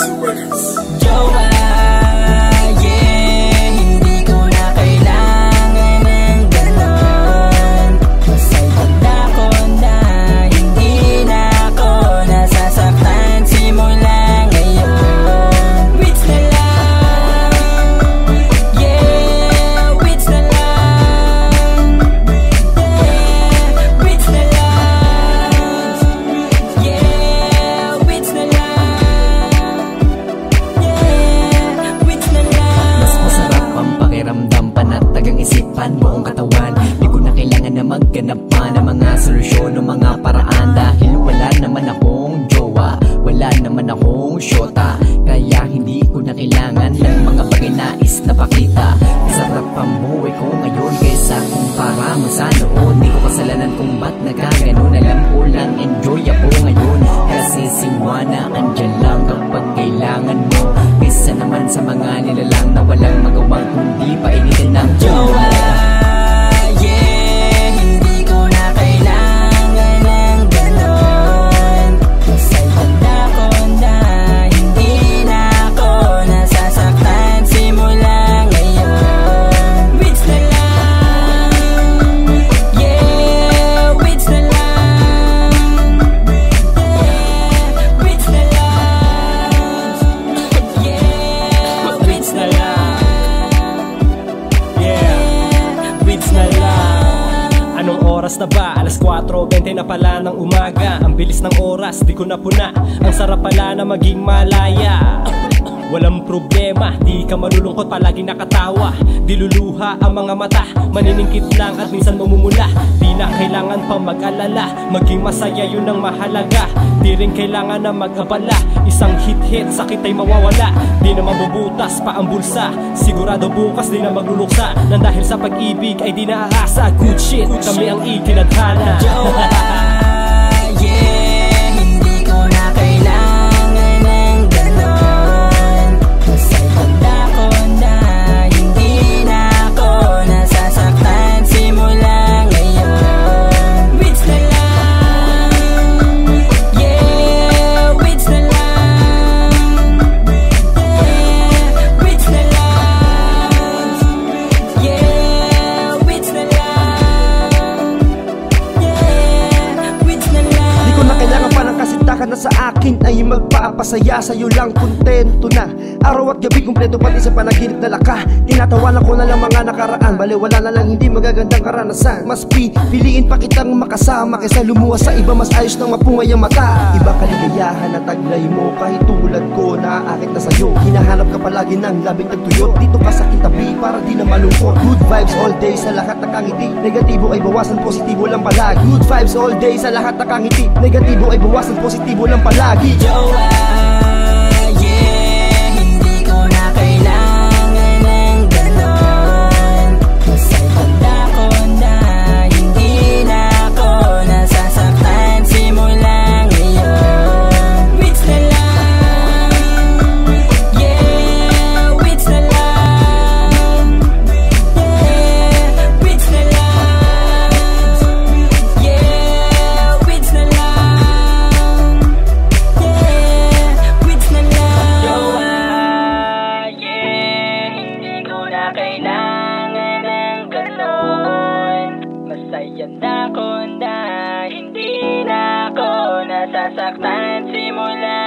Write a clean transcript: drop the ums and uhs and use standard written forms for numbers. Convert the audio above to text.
Jowa, yeah, hindi ko na kailangan ng ganon. Masaya na ko na hindi na ako nasasaktan simula ngayon. Wits na lang, yeah, wits na lang, yeah, wits na lang, yeah, wits na lang. Panatagang isipan buong katawan. Di ko na kailangan na magganap pa ng mga solusyon o mga paraan. Dahil wala naman akong jowa, wala naman akong syota. Kaya hindi ko na kailangan ng mga bagay nais na pakita. Masarap ang buhay ko ngayon kaysa kumpara mo sa noon. Di ko kasalanan kung ba't nagkaganon. Alam ko lang enjoy ako ngayon. Kasi si Juana andyan lang kapag kailangan mo. Kaysa naman sa mga nilalang na walang magawang kundi painitin ng jowa. Yeah, hindi ko na kailangan ng ganon. Masaya na ko na hindi na ako nasasaktan simula ngayon. Wits na lang, yeah, wits na lang, yeah, wits na lang, yeah, wits na lang. Anong oras na ba? Alas 4:20 na pala ng umaga. Ang bilis ng oras, di ko na puna. Ang sarap pala na maging malaya. Walang problema, di ka malulungkot, palaging nakatawa. Di luluha ang mga mata, maniningkit lang at minsan mamumula. Di na kailangan pang mag-alala, maging masaya yun ang mahalaga. Di rin kailangan na mag-abala, isang hit-hit, sakit ay mawawala. Di na mabubutas pa ang bulsa, sigurado bukas di na magluluksa. Nang dahil sa pag-ibig ay di na aasa. Good shit, kami ang itinadhana. Jowa, yeah, hindi ko na kailangan ng ganon. Masaya na ko na hindi na ako nasasaktan simula ngayon. Wits na lang, yeah, wits na lang, yeah, wits na lang, yeah, wits na lang, yeah, wits na lang. Di ko na kailangan pa ng kasintakan na sa akin ay magpapasaya. Sa'yo lang kontento na araw at gabi, kumpleto pati sa panaginip na laka. Tinatawanan ko na lang mga nakaraan, bale wala na lang hindi magagandang karanasan. Mas piliin pa kitang makasama kaysa lumuha sa iba, mas ayos nang mapungay ang mata. Iba kaligayahan na taglay mo, kahit tulad ko naaakit na sa'yo. Hinahanap ka palagi ng labing tagtuyot, dito ka sa kitabi para di na malungkot. Good vibes all day sa lahat na kangiti, negatibo ay bawasan, positibo lang palagi. Good vibes all day sa lahat na kangiti, negatibo ay bawasan, positibo lang palagi. Jowa, yeah, hindi ko na kailangan ng ganon. Masaya na ko na hindi na ako nasasaktan simula ngayon. Wits na lang, yeah, wits na lang, yeah, wits na lang, yeah, wits na lang, yeah, wits na lang. Jowa, yeah, hindi ko na kailangan ng ganon. Masaya na ko na hindi na ako nasasaktan simula